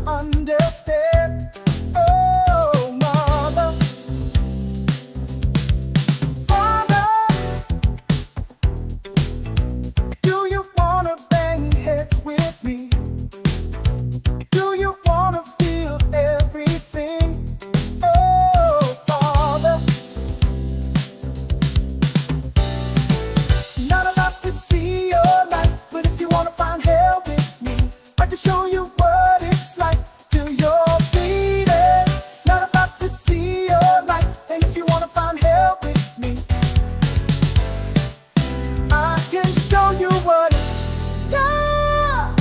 understand. Oh, mother, father, do you wanna bang heads with me? Do you wanna feel everything? Oh, father, not allowed to see your light, but if you wanna find hell with me, I can show you what it's like till you're bleeding. Not about to see your light, and if you wanna find hell with me, I can show you what it's yeah.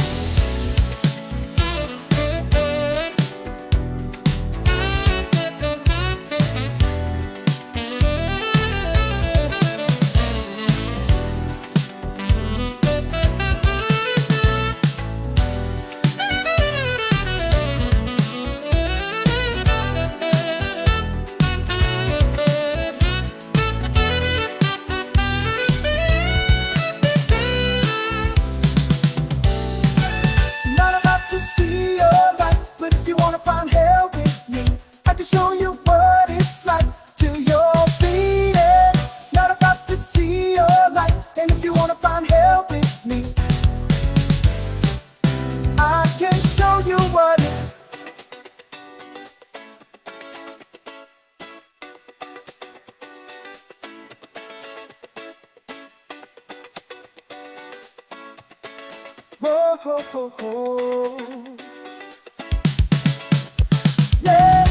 Not about to see your light, but if you wanna find hell with me, I can show you what it's like till you're bleeding. Not about to see your light, and if you wanna find hell with me, I can show you what it's. Whoa, ho, ho, ho. Yeah.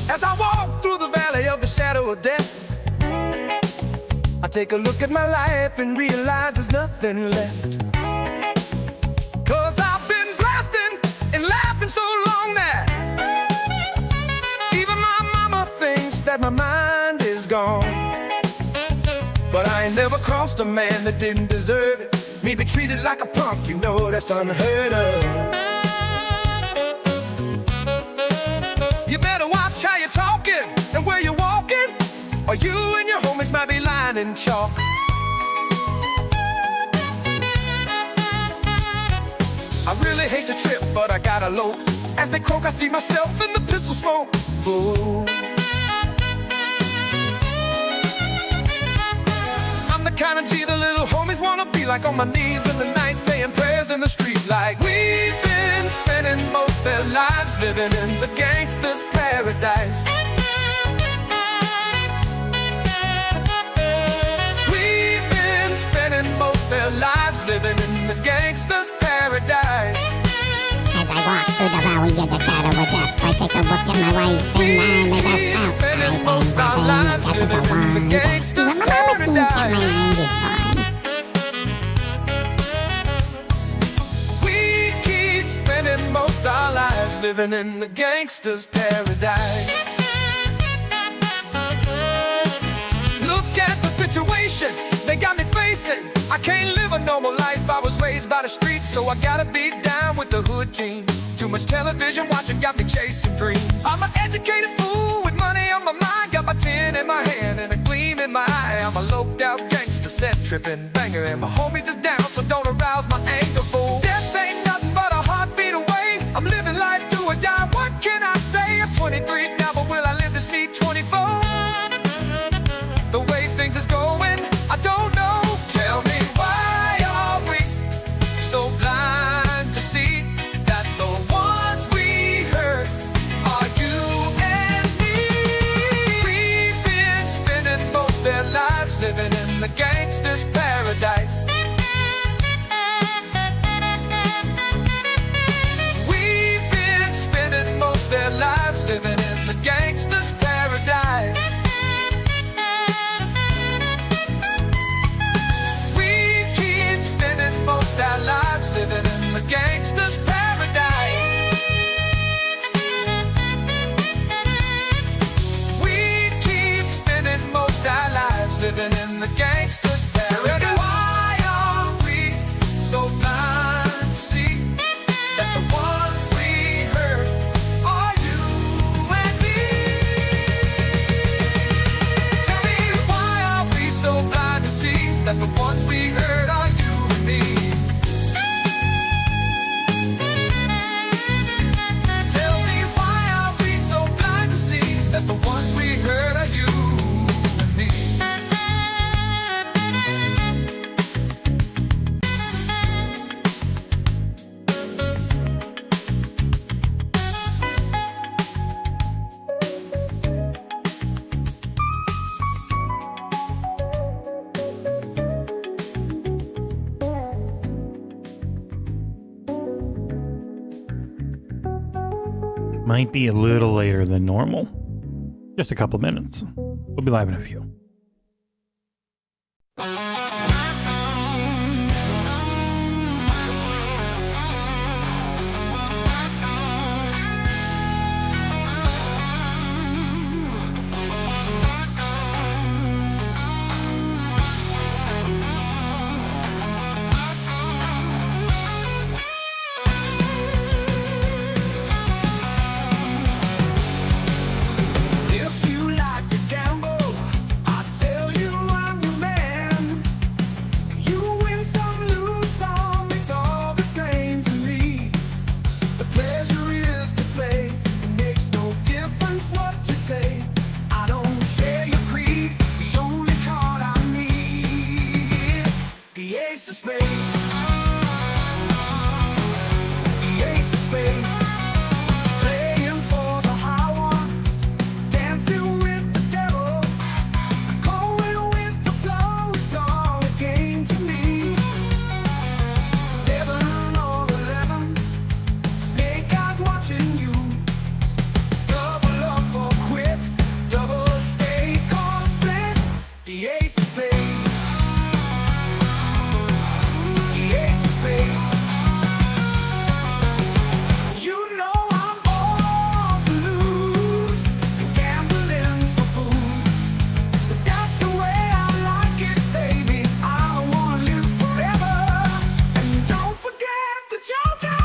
As I walk through the valley of the shadow of death, I take a look at my life and realize there's nothing left. 'Cause I've been blasting and laughing so long that even my mama thinks that my mind is gone. But I ain't never crossed a man that didn't deserve it. Me be treated like a punk, you know that's unheard of. You better watch how you're talking and where you're walking, or you and your homies might be lying in chalk. I really hate to trip, but I gotta lope. As they croak, I see myself in the pistol smoke. Fool. I'm the kind of G the little homies wanna be like, on my knees in the night saying prayers in the street like we've been spending most their lives living in the gangster's paradise. We've been spending most their lives living in the gangster's paradise. As I walk through the valley of the shadow of death, I take a look at my life and I'm in a We've south. spending most our lives living in the gangster's paradise. We keep spending most our lives living in the gangster's paradise. Look at the situation they got me facing. I can't live a normal life. I was raised by the streets, so I gotta be down with the hood team. Too much television watching got me chasing dreams. I'm an educated fool with money on my mind. Got my tin in my hand and a gleam in my eye. I'm a loped out gangster, set tripping banger, and my homies is down, so don't arouse my anger, fool. Death ain't nothing but a heartbeat away. I'm living life do or die. What can I say? I'm 23 now, but will I live to see 24? The way things is going, I don't know. Tell me, why are we so blind to see that the ones we hurt are you and me? We've been spending most their lives living in the game. gangster's paradise. We've been spending most their lives living in the gangster's paradise. We keep spending most our lives living in the gangster's paradise. We keep spending most our lives living in the gangster's paradise. Why are we so blind to see that the ones we hurt are you and me? Tell me, why are we so blind to see that the ones we hurt are you and me? Tell me, why are we so blind to see that the ones we hurt are you and me? Might be a little later than normal. Just a couple minutes. We'll be live in a few. If you like to gamble, I tell you I'm your man. You win some, lose some, it's all the same to me. The pleasure is to play, it makes no difference what you say. I don't share your creed, the only card I need is the ace of spades. The ace of spades. Playing for the high one, dancing with the devil, going with the flow, it's all a game to me. 7 or 11, snake eyes watching you. Double up or quit, double stake or split. The ace of spades. The ace of spades. You know I'm born to lose, and gambling's for fools. But that's the way I like it, baby. I wanna live forever, and don't forget the joker.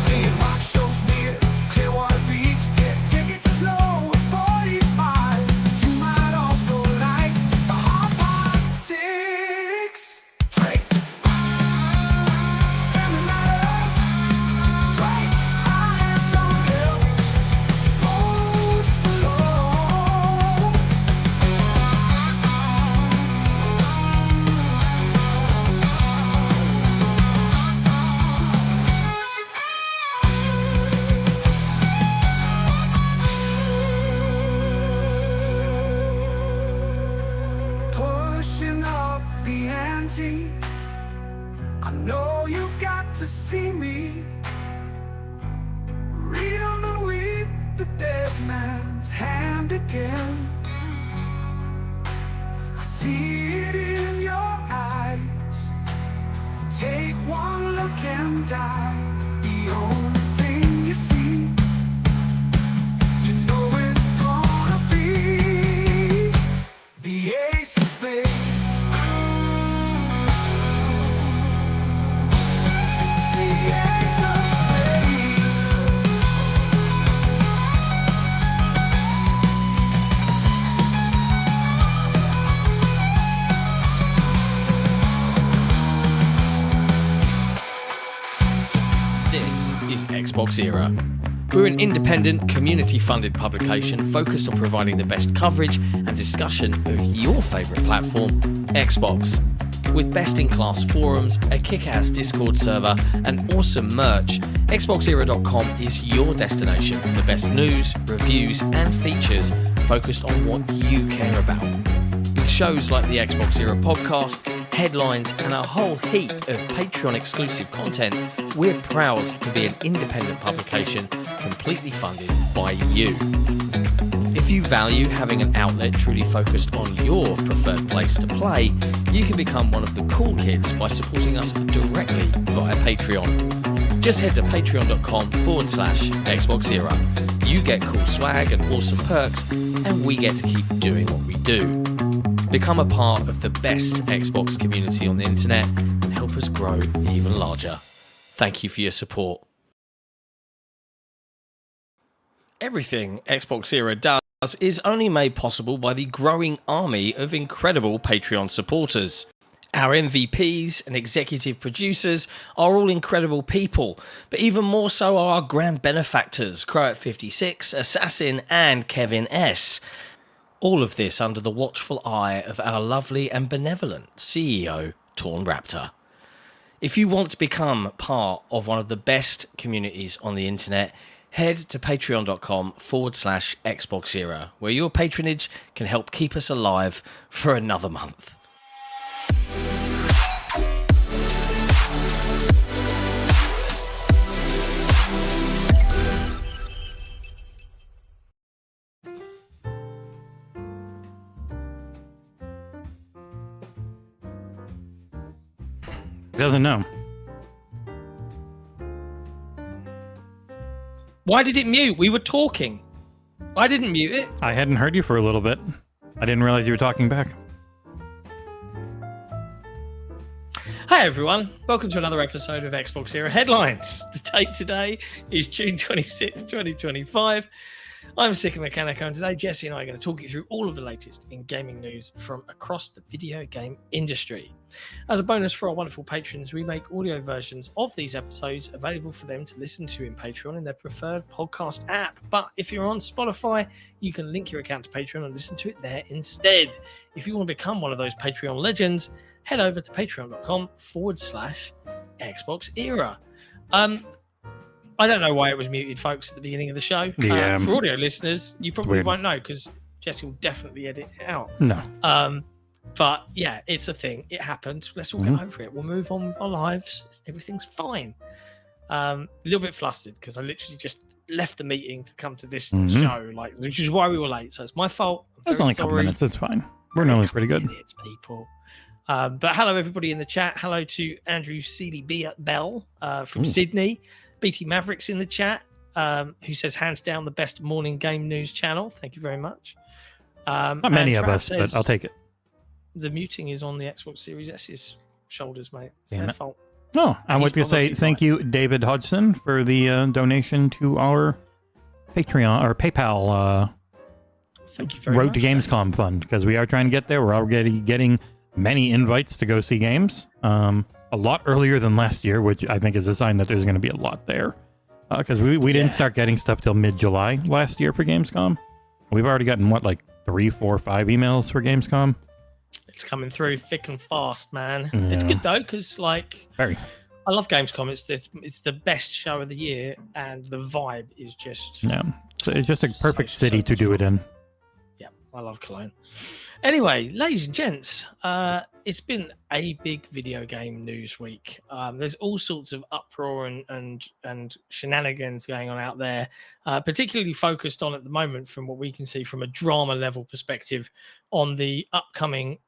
See my show's near Clearwater Beach. Get tickets as low as 45. You might also like the hot pot 6. Drake. Family Matters. Drake. I have some help. Post Malone. Pushing up the ante. I know you got to see me. Read on and weep the dead man's hand again. I see it in your eyes. Take one look and die. The only thing you see, you know it's gonna be the ace of spades. The ace of spades. This is XboxEra. We're an independent, community-funded publication focused on providing the best coverage and discussion of your favourite platform, Xbox. With best-in-class forums, a kick-ass Discord server, and awesome merch, XboxEra.com is your destination for the best news, reviews, and features focused on what you care about. With shows like the Xbox Era podcast, headlines, and a whole heap of Patreon-exclusive content, we're proud to be an independent publication completely funded by you. If you value having an outlet truly focused on your preferred place to play, you can become one of the cool kids by supporting us directly via Patreon. Just head to patreon.com/XboxEra. You get cool swag and awesome perks, and we get to keep doing what we do. Become a part of the best Xbox community on the internet and help us grow even larger. Thank you for your support. Everything Xbox Era does is only made possible by the growing army of incredible Patreon supporters. Our MVPs and executive producers are all incredible people, but even more so are our grand benefactors, Croat56, Assassin, and Kevin S. All of this under the watchful eye of our lovely and benevolent CEO, Torn Raptor. If you want to become part of one of the best communities on the internet, head to patreon.com/XboxEra, where your patronage can help keep us alive for another month. Doesn't know. Why did it mute? We were talking. I didn't mute it. I hadn't heard you for a little bit. I didn't realize you were talking back. Hi everyone, welcome to another episode of Xbox Era Headlines. The date today is June 26, 2025. I'm Sick Mechanico, and today Jesse and I are going to talk you through all of the latest in gaming news from across the video game industry. As a bonus for our wonderful patrons, we make audio versions of these episodes available for them to listen to in Patreon in their preferred podcast app. But if you're on Spotify, you can link your account to Patreon and listen to it there instead. If you want to become one of those Patreon legends, head over to patreon.com/XboxEra. I don't know why it was muted, folks, at the beginning of the show. Yeah. For audio listeners, you probably won't know because Jesse will definitely edit it out. No. But yeah, it's a thing. It happened. Let's all get over it. We'll move on with our lives. Everything's fine. A little bit flustered because I literally just left the meeting to come to this show, which is why we were late. So it's my fault. It's only a couple minutes. It's fine. We're normally pretty good. Minutes, people. But hello, everybody in the chat. Hello to Andrew Seeley Bell from Sydney. BT Mavericks in the chat, who says hands down the best morning game news channel. Thank you very much. Not many of us, but I'll take it. The muting is on the Xbox Series S's shoulders, mate. It's their fault. Oh, I want to say thank you, David Hodgson, for the donation to our Patreon or PayPal thank you very Road much, to Gamescom fund, because we are trying to get there. We're already getting many invites to go see games. A lot earlier than last year, which I think is a sign that there's going to be a lot there. Because we didn't start getting stuff till mid-July last year for Gamescom. We've already gotten, 3, 4, 5 emails for Gamescom? It's coming through thick and fast, man. Yeah. It's good, though, because, Very. I love Gamescom. It's the best show of the year, and the vibe is just... Yeah. So it's just a perfect city to do it in. Yeah, I love Cologne. Anyway, ladies and gents, it's been a big video game news week. There's all sorts of uproar and shenanigans going on out there, particularly focused on at the moment, from what we can see from a drama level perspective, on the upcoming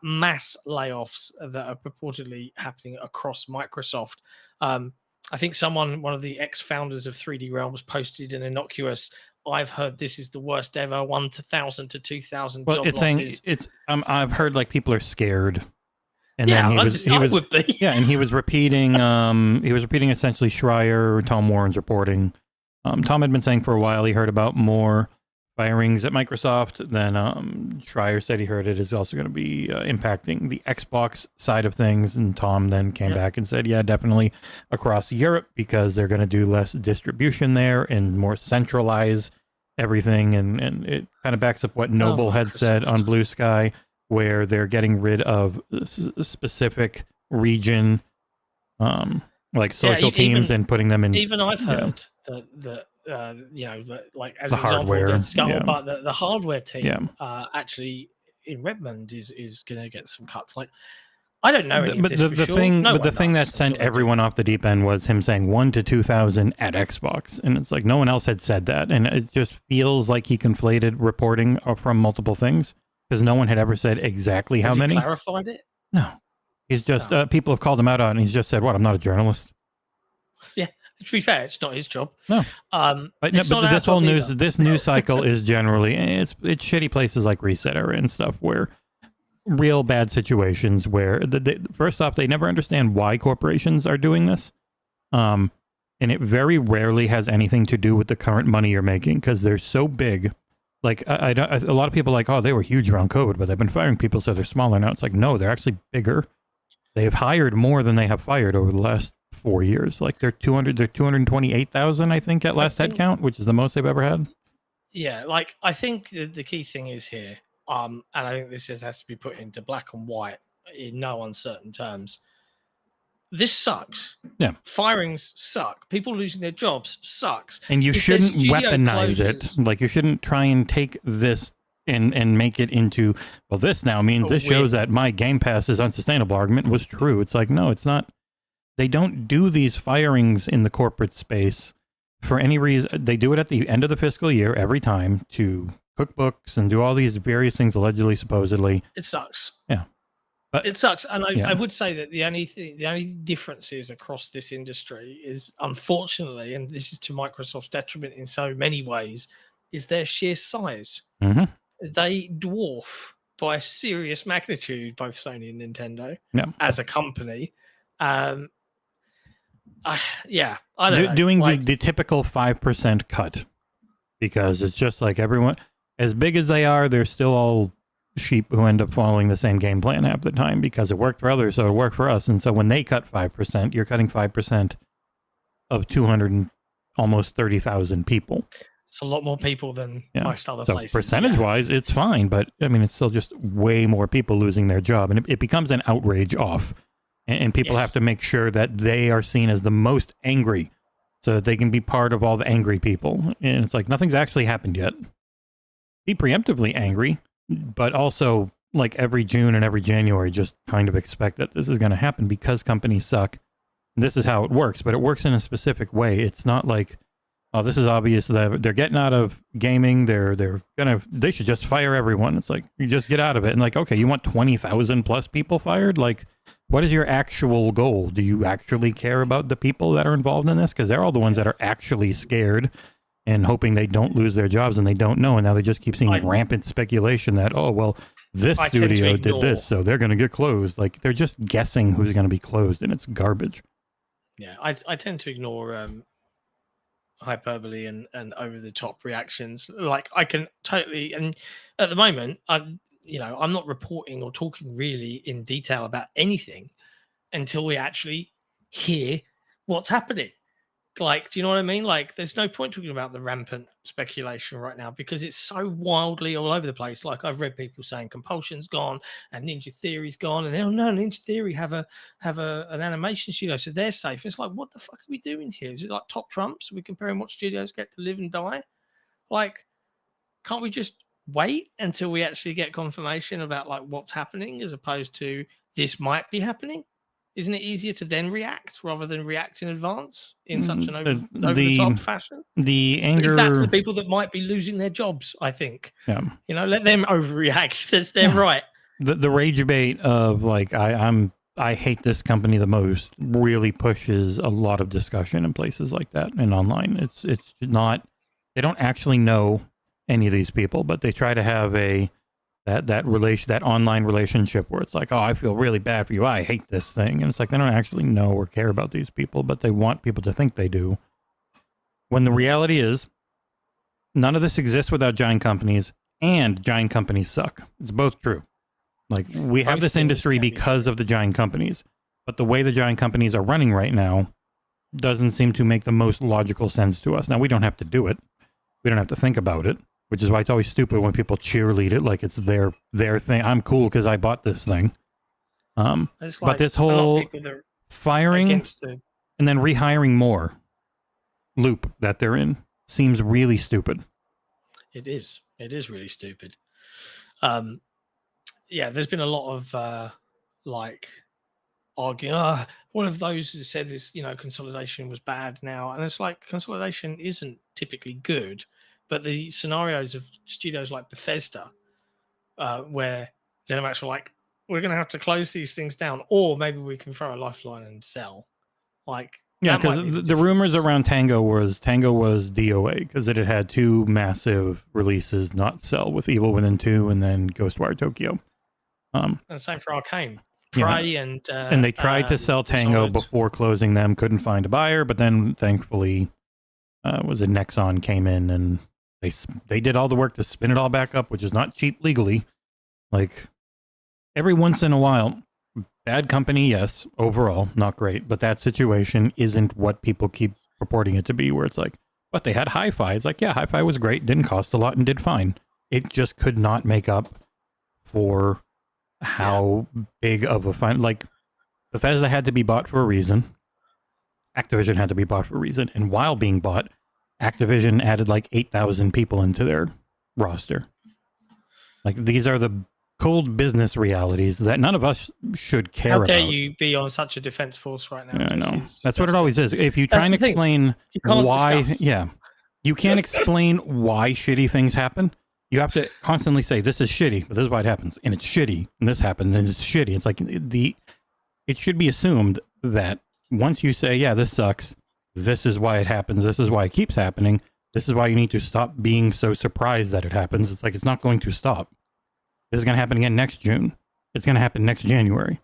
mass layoffs that are purportedly happening across Microsoft. I think one of the ex-founders of 3D Realms, posted an innocuous, I've heard this is the worst ever, 1,000 to 2,000 job losses. I've heard people are scared. And yeah, then would be. Yeah, and he was repeating essentially Schreier, Tom Warren's reporting. Tom had been saying for a while he heard about more firings at Microsoft. Then Schreier said he heard it is also going to be impacting the Xbox side of things. And Tom then came back and said, yeah, definitely across Europe, because they're going to do less distribution there and more centralize everything. And it kind of backs up what Noble had said on Blue Sky, where they're getting rid of specific region, like social teams and putting them in. Even I've heard that you know, like as The an example, hardware, the Scuttlebutt, the hardware team actually in Redmond is going to get some cuts. Like, I don't know. But the thing that sent everyone off the deep end was him saying 1,000 to 2,000 at Xbox, and it's like no one else had said that, and it just feels like he conflated reporting from multiple things because no one had ever said exactly how many. Clarified it? No, he's just people have called him out on it, and he's just said, "What? I'm not a journalist." Yeah. To be fair, it's not his job. No, but this whole news cycle is generally it's shitty places like ResetEra and stuff where real bad situations where first off they never understand why corporations are doing this, and it very rarely has anything to do with the current money you're making because they're so big. Like a lot of people are like, oh, they were huge around COVID, but they've been firing people, so they're smaller now. It's like no, they're actually bigger. They've hired more than they have fired over the last 4 years. Like they're 228,000, I think, at last head count, which is the most they've ever had. Yeah, like I think the key thing is here, and I think this just has to be put into black and white in no uncertain terms. This sucks. Yeah, firings suck. People losing their jobs sucks. And you shouldn't weaponize it. Like you shouldn't try and take this and make it into, well, this now means this shows that my Game Pass is unsustainable argument was true. It's like, no, it's not. They don't do these firings in the corporate space for any reason. They do it at the end of the fiscal year every time to cook books and do all these various things allegedly, supposedly. It sucks. Yeah. But it sucks. And I would say that the only differences across this industry is, unfortunately, and this is to Microsoft's detriment in so many ways, is their sheer size. Mm-hmm. They dwarf by a serious magnitude both Sony and Nintendo as a company. I don't know. Doing the typical 5% cut because it's just like everyone, as big as they are, they're still all sheep who end up following the same game plan half the time because it worked for others, so it worked for us. And so when they cut 5%, you're cutting 5% of 200 and almost 30,000 people. It's a lot more people than most other places. Percentage-wise, it's fine, but I mean, it's still just way more people losing their job, and it becomes an outrage off. And people have to make sure that they are seen as the most angry so that they can be part of all the angry people. And it's like, nothing's actually happened yet. Be preemptively angry, but also like every June and every January, just kind of expect that this is going to happen because companies suck. This is how it works, but it works in a specific way. It's not like, oh, this is obvious that they're getting out of gaming. They should just fire everyone. It's like, you just get out of it. And like, okay, you want 20,000 plus people fired? Like, what is your actual goal? Do you actually care about the people that are involved in this? Because they're all the ones that are actually scared and hoping they don't lose their jobs, and they don't know. And now they just keep seeing rampant speculation that, oh, well, this studio did this, so they're going to get closed. Like, they're just guessing who's going to be closed, and it's garbage. Yeah, I tend to ignore hyperbole and over-the-top reactions. Like, I can totally... And at the moment, I'm not reporting or talking really in detail about anything until we actually hear what's happening. Like, do you know what I mean? Like, there's no point talking about the rampant speculation right now because it's so wildly all over the place. Like, I've read people saying Compulsion's gone and Ninja Theory's gone, and oh no, Ninja Theory have an animation studio, so they're safe. It's like, what the fuck are we doing here? Is it like top trumps? Are we comparing what studios get to live and die? Like, can't we just wait until we actually get confirmation about like what's happening as opposed to this might be happening? Isn't it easier to then react rather than react in advance in such an over-the-top fashion? The anger... If that's the people that might be losing their jobs, I think. Yeah. Let them overreact. That's their right. The rage bait of like, I hate this company the most really pushes a lot of discussion in places like that and online. It's not... They don't actually know any of these people, but they try to have that online relationship where it's like, oh, I feel really bad for you. I hate this thing. And it's like, they don't actually know or care about these people, but they want people to think they do. When the reality is none of this exists without giant companies, and giant companies suck. It's both true. Like, we have this industry because of the giant companies, but the way the giant companies are running right now doesn't seem to make the most logical sense to us. Now, we don't have to do it. We don't have to think about it. which is why it's always stupid when people cheerlead it like it's their thing. I'm cool because I bought this thing. It's But this a lot of whole people that are firing against the and then rehiring more loop that they're in seems really stupid. It is really stupid. Yeah, there's been a lot of like arguing. One of those who said this, consolidation was bad now, and it's like consolidation isn't typically good, but the scenarios of studios like Bethesda, where ZeniMax were like, we're going to have to close these things down, or maybe we can throw a lifeline and sell. Like, Yeah, that might because be the rumors difference. around Tango was DOA because it had 2 massive releases not sell with Evil Within 2 and then Ghostwire Tokyo. And same for Arcane. Yeah. Prey And they tried to sell Tango Dishonored. before closing them, couldn't find a buyer, but then thankfully, was it Nexon came in and they did all the work to spin it all back up, which is not cheap legally. Like, every once in a while, bad company, yes, overall, not great, but that situation isn't what people keep purporting it to be, where it's like, but they had Hi-Fi. It's like, yeah, Hi-Fi was great, didn't cost a lot, and did fine. It just could not make up for how big of a fine, like, Bethesda had to be bought for a reason. Activision had to be bought for a reason. And while being bought, Activision added like 8,000 people into their roster. Like, these are the cold business realities that none of us should care How about. dare you be on such a defense force right now? Yeah, I Jesse? know. It's That's what it disgusting. always is. If you try That's and the thing. explain You can't why, discuss. yeah, you can't explain why shitty things happen. You have to constantly say, this is shitty, but this is why it happens. And it's shitty, and this happened, and it's shitty. It's like it should be assumed that once you say, yeah, this sucks, this is why it happens, this is why it keeps happening, this is why you need to stop being so surprised that it happens. It's like, it's not going to stop. This is going to happen again next June. It's going to happen next January.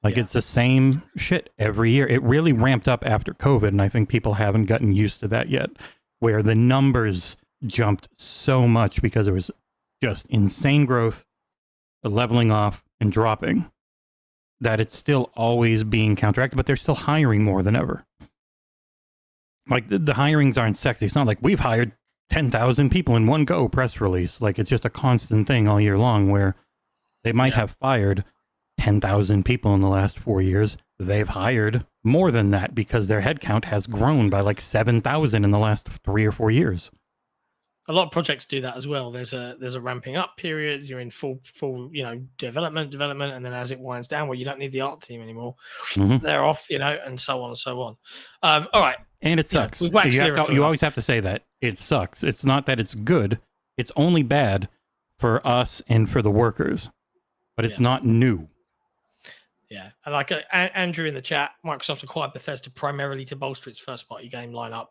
Like, it's the same shit every year. It really ramped up after COVID, and I think people haven't gotten used to that yet, where the numbers jumped so much because there was just insane growth, leveling off, and dropping, that it's still always being counteracted, but they're still hiring more than ever. Like, the hirings aren't sexy. It's not like we've hired 10,000 people in one go press release. Like, it's just a constant thing all year long where they might have fired 10,000 people in the last 4 years. They've hired more than that because their headcount has grown by like 7,000 in the last 3 or 4 years. A lot of projects do that as well. There's a ramping up period. You're in full development, and then as it winds down, where you don't need the art team anymore, they're off, and so on and so on. All right, and it sucks. we've waxed You always have to say that it sucks. It's not that it's good. It's only bad for us and for the workers, but it's not new. Yeah, and like Andrew in the chat, Microsoft acquired Bethesda primarily to bolster its first-party game lineup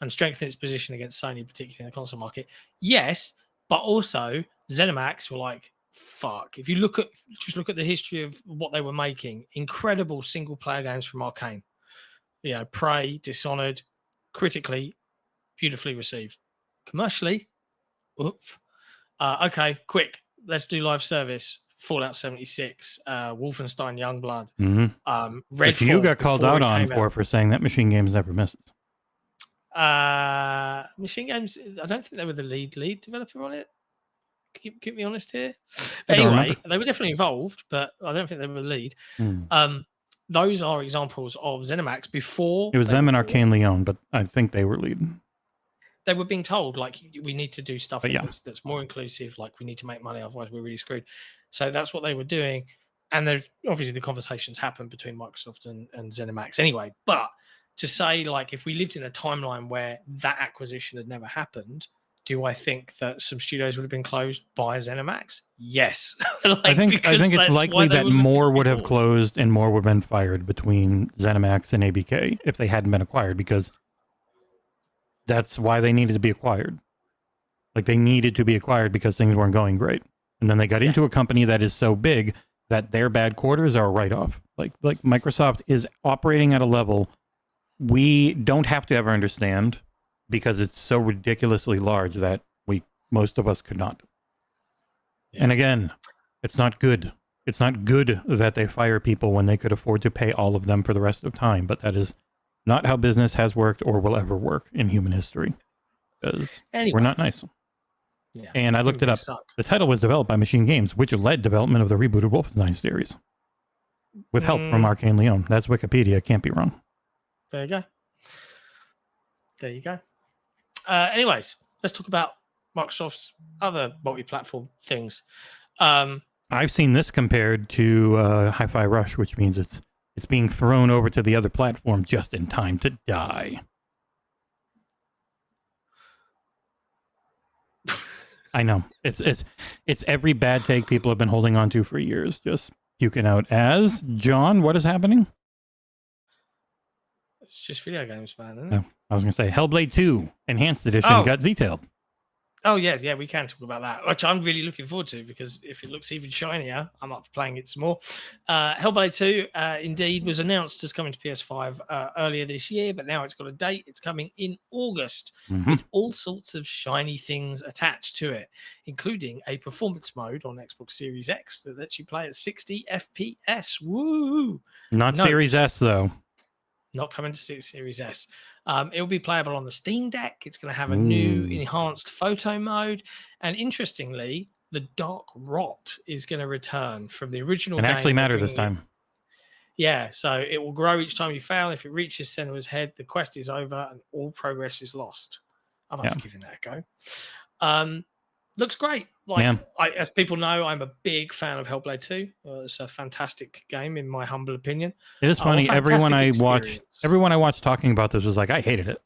and strengthen its position against Sony, particularly in the console market. Yes, but also ZeniMax were like, fuck. If you look at the history of what they were making, incredible single-player games from Arcane. Prey, Dishonored, critically, beautifully received. Commercially, oof. Okay, quick, let's do live service. Fallout 76, Wolfenstein Youngblood, Redfall. Which you got called out on for for saying that Machine Games never misses. Machine Games, I don't think they were the lead developer on it. Keep me honest here. I don't Anyway, remember. they were definitely involved, but I don't think they were the lead. Those are examples of ZeniMax before. It was they them and were bought. Arcane Leon, but I think they were leading. They were being told, like, we need to do stuff But yeah. that's more inclusive, like we need to make money, otherwise we're really screwed. So that's what they were doing. And there obviously the conversations happened between Microsoft and ZeniMax anyway. But to say, like, if we lived in a timeline where that acquisition had never happened, do I think that some studios would have been closed by ZeniMax? Yes. I think it's likely that more would have closed and more would have been fired between ZeniMax and ABK if they hadn't been acquired, because that's why they needed to be acquired. Like, they needed to be acquired because things weren't going great. And then they got into a company that is so big that their bad quarters are a write-off. Like Microsoft is operating at a level we don't have to ever understand because it's so ridiculously large that most of us could not. Yeah. And again, it's not good. It's not good that they fire people when they could afford to pay all of them for the rest of time, but that is not how business has worked or will ever work in human history. Because we're not nice. Yeah, And I looked it up. Suck. The title was developed by Machine Games, which led development of the rebooted Wolfenstein series, with help from Arcane Leon. That's Wikipedia. Can't be wrong. There you go. There you go. Anyways, let's talk about Microsoft's other multi-platform things. I've seen this compared to Hi-Fi Rush, which means it's being thrown over to the other platform just in time to die. I know. It's every bad take people have been holding on to for years, just puking out as. John, what is happening? It's just video games, man, isn't it? No, I was going to say Hellblade 2 Enhanced Edition got detailed. Oh, yeah, we can talk about that, which I'm really looking forward to, because if it looks even shinier, I'm up for playing it some more. Hellblade 2 indeed was announced as coming to PS5 earlier this year, but now it's got a date. It's coming in August with all sorts of shiny things attached to it, including a performance mode on Xbox Series X that lets you play at 60 FPS. Woo! Not Series S, though. Not coming to Series S. It will be playable on the Steam Deck. It's going to have a new enhanced photo mode. And interestingly, the Dark Rot is going to return from the original game. It actually matter this time. Yeah, so it will grow each time you fail. If it reaches Senua's head, the quest is over and all progress is lost. I'm not giving that a go. Looks great. As people know, I'm a big fan of Hellblade 2. It's a fantastic game, in my humble opinion. It is funny. Everyone I watched talking about this was like, I hated it.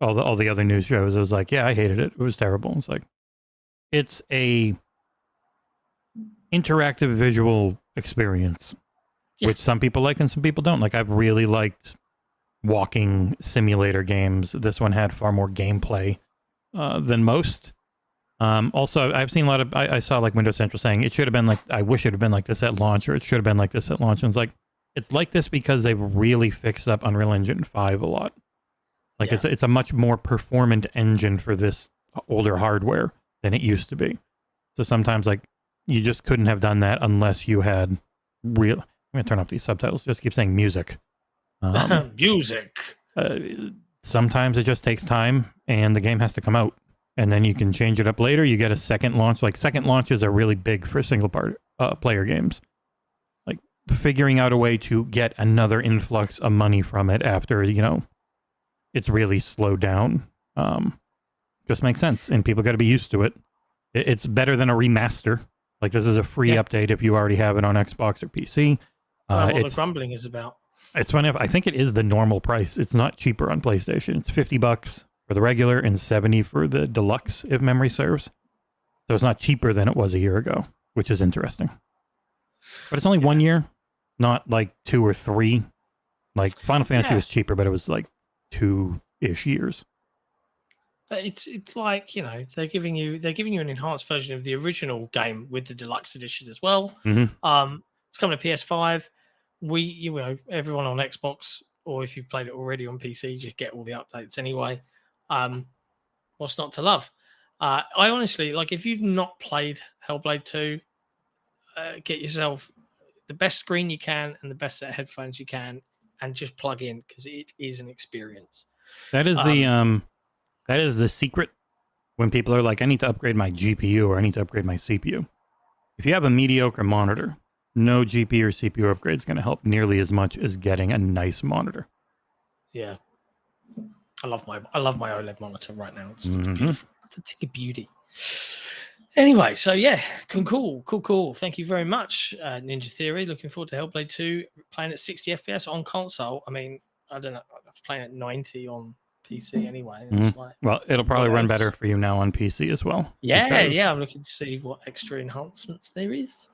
All the other news shows, it was like, yeah, I hated it. It was terrible. It's like, it's a interactive visual experience, which some people like and some people don't. Like, I've really liked walking simulator games. This one had far more gameplay than most. Also, I've seen a lot of, I saw like Windows Central saying it should have been like, I wish it had been like this at launch, or it should have been like this at launch. And it's like this because they've really fixed up Unreal Engine 5 a lot. Like it's a much more performant engine for this older hardware than it used to be. So sometimes like you just couldn't have done that unless you had I'm going to turn off these subtitles. Just keep saying music. Music. Sometimes it just takes time and the game has to come out. And then you can change it up later. You get a second launch. Like, second launches are really big for player games. Like, figuring out a way to get another influx of money from it after, it's really slowed down. Just makes sense. And people got to be used to it. It's better than a remaster. Like, this is a free update if you already have it on Xbox or PC. What the grumbling is about. It's funny. I think it is the normal price. It's not cheaper on PlayStation. It's $50 for the regular and $70 for the deluxe, if memory serves. So it's not cheaper than it was a year ago, which is interesting. But it's only 1 year, not like 2 or 3. Like Final Fantasy was cheaper, but it was like 2-ish years. But it's like, they're giving you an enhanced version of the original game with the deluxe edition as well. It's coming to PS5. Everyone on Xbox, or if you've played it already on PC, just get all the updates anyway. What's not to love? I honestly, like, if you've not played Hellblade 2, get yourself the best screen you can and the best set of headphones you can, and just plug in, because it is an experience. That is the secret when people are like, I need to upgrade my GPU or I need to upgrade my CPU. If you have a mediocre monitor, no GPU or CPU upgrade is going to help nearly as much as getting a nice monitor. Yeah. I love my OLED monitor right now. It's beautiful. It's a thing of beauty. Anyway, so yeah, cool. Thank you very much, Ninja Theory. Looking forward to Hellblade 2, playing at 60 FPS on console. I mean, I don't know. I was playing at 90 on PC anyway. Well, it'll probably run better for you now on PC as well. Yeah. I'm looking to see what extra enhancements there is.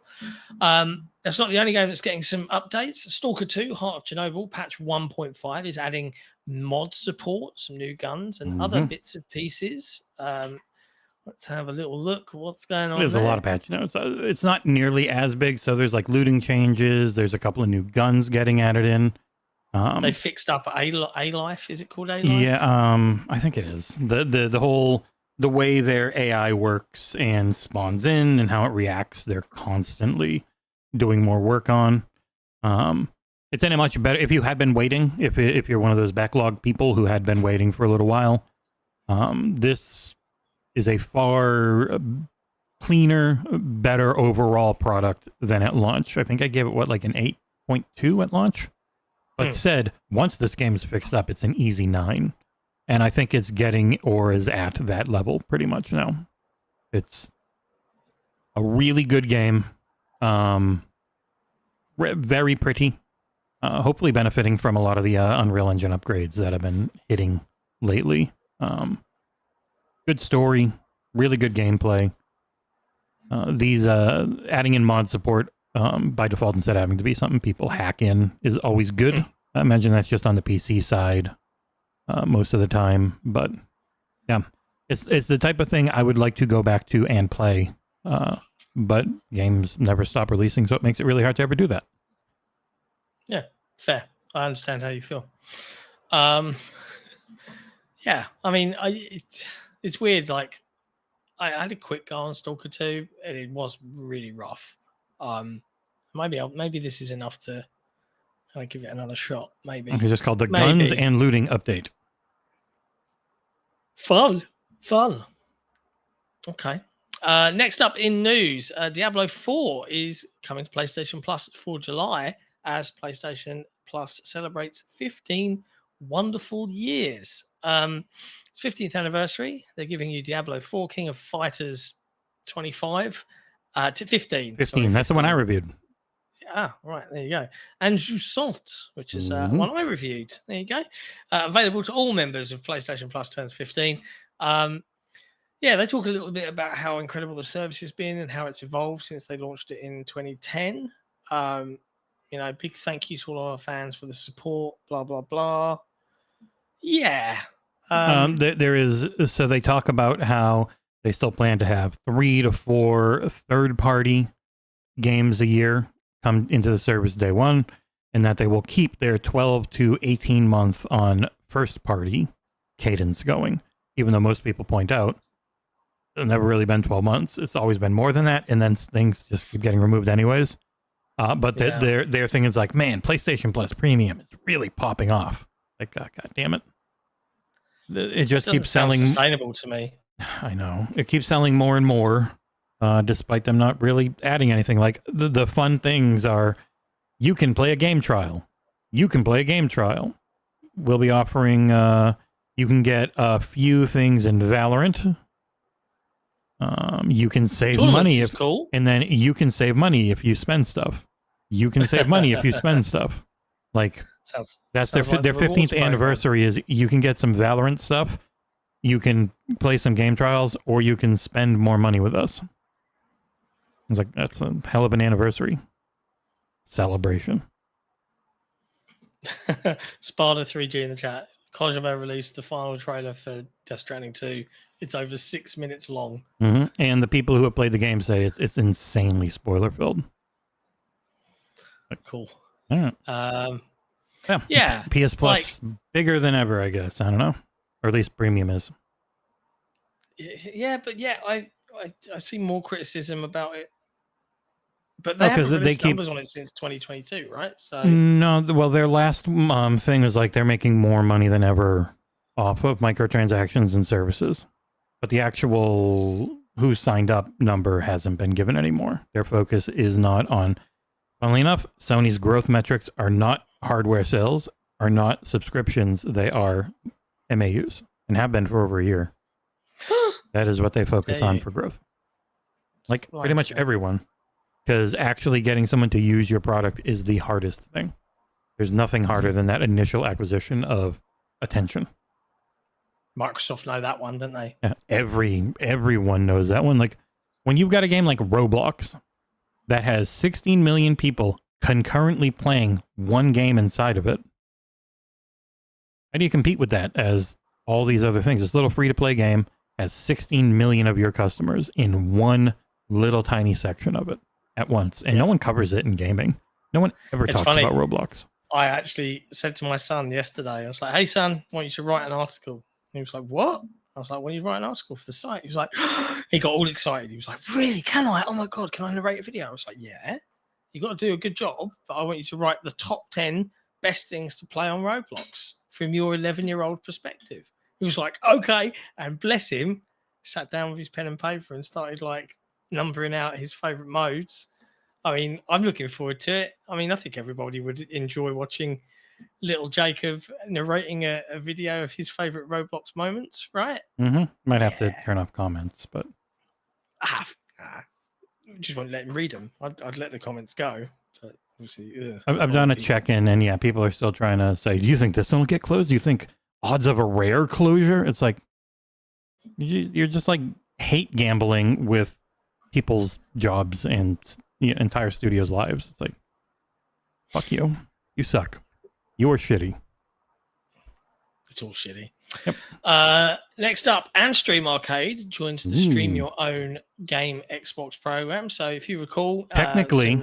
That's not the only game that's getting some updates. Stalker 2, Heart of Chernobyl, patch 1.5 is adding mod support, some new guns, and other bits and pieces. Let's have a little look. What's going on? There's a lot of patch notes. It's not nearly as big, so there's like looting changes. There's a couple of new guns getting added in. They fixed up A-Life. Is it called A-Life? Yeah, I think it is. The way their AI works and spawns in and how it reacts, they're constantly doing more work on. It's in a much better, if you had been waiting, if you're one of those backlog people who had been waiting for a little while, this is a far cleaner, better overall product than at launch. I think I gave it like an 8.2 at launch, but said once this game is fixed up, it's an easy 9. And I think it's getting or is at that level pretty much now. It's a really good game. Very pretty. Hopefully benefiting from a lot of the Unreal Engine upgrades that have been hitting lately. Good story, really good gameplay. These adding in mod support by default instead of having to be something people hack in is always good. I imagine that's just on the PC side most of the time, but yeah, it's the type of thing I would like to go back to and play. But games never stop releasing, so it makes it really hard to ever do that. Yeah, fair. I understand how you feel. Yeah, I mean, it's weird. Like, I had a quick go on Stalker 2, and it was really rough. Maybe this is enough to kind of give it another shot. Maybe It's just called the Guns and Looting Update. Fun. Okay. Next up in news, Diablo 4 is coming to PlayStation Plus for July as PlayStation Plus celebrates 15 wonderful years. It's 15th anniversary. They're giving you Diablo 4 King of Fighters 25 to 15. 15. That's the one I reviewed. Ah, right. There you go. And Jusant, which is one I reviewed. There you go. Available to all members of PlayStation Plus turns 15. Yeah, they talk a little bit about how incredible the service has been and how it's evolved since they launched it in 2010. Big thank you to all our fans for the support, blah, blah, blah. Yeah. There is, so they talk about how they still plan to have 3 to 4 third-party games a year come into the service day one, and that they will keep their 12 to 18 month on first-party cadence going, even though most people point out it's never really been 12 months. It's always been more than that, and then things just keep getting removed anyways. But their thing is like, man, PlayStation Plus Premium is really popping off. Like, God damn it. It just keeps selling. Sustainable to me. I know. It keeps selling more and more, despite them not really adding anything. Like, the fun things are, you can play a game trial. We'll be offering, you can get a few things in Valorant. You can save money and then you can save money if you spend stuff. You can save money if you spend stuff. Like, that's their 15th anniversary is you can get some Valorant stuff, you can play some game trials, or you can spend more money with us. I was like, that's a hell of an anniversary celebration. Spartan 3G in the chat. Kojima released the final trailer for Death Stranding 2. It's over 6 minutes long. And the people who have played the game say it's insanely spoiler filled. Cool. Yeah. PS Plus bigger than ever, I guess. I don't know, or at least premium is. Yeah, but I see more criticism about it. But they haven't released numbers on it since 2022, right? So no, well, their last thing was like they're making more money than ever off of microtransactions and services. But the actual who signed up number hasn't been given anymore. Their focus is not on, funnily enough, Sony's growth metrics are not hardware sales, are not subscriptions, they are MAUs, and have been for over a year. That is what they focus on for growth. Like pretty much everyone. Because actually getting someone to use your product is the hardest thing. There's nothing harder than that initial acquisition of attention. Microsoft know that one, don't they? Yeah, everyone knows that one. Like, when you've got a game like Roblox that has 16 million people concurrently playing one game inside of it, how do you compete with that as all these other things? This little free-to-play game has 16 million of your customers in one little tiny section of it at once, and no one covers it in gaming. No one ever talks about Roblox. I actually said to my son yesterday, I was like, hey, son, I want you to write an article. He was like, what? I was like, when you write an article for the site? He was like, he got all excited. He was like, really? Can I? Oh my God, can I narrate a video? I was like, yeah, you got to do a good job, but I want you to write the top 10 best things to play on Roblox from your 11-year-old perspective. He was like, okay. And bless him, sat down with his pen and paper and started like numbering out his favorite modes. I mean, I'm looking forward to it. I mean, I think everybody would enjoy watching little Jacob narrating a video of his favorite Roblox moments, right? Might have to turn off comments, but just won't let him read them. I'd let the comments go, but obviously, I've done a check-in, and yeah, people are still trying to say, do you think this one will get closed? Do you think odds of a rare closure? It's like, you're just like hate gambling with people's jobs and entire studios' lives. It's like, fuck you. You suck. You're shitty. It's all shitty. Yep. Next up, Anstream Arcade joins the Stream Your Own Game Xbox program. So if you recall... Technically,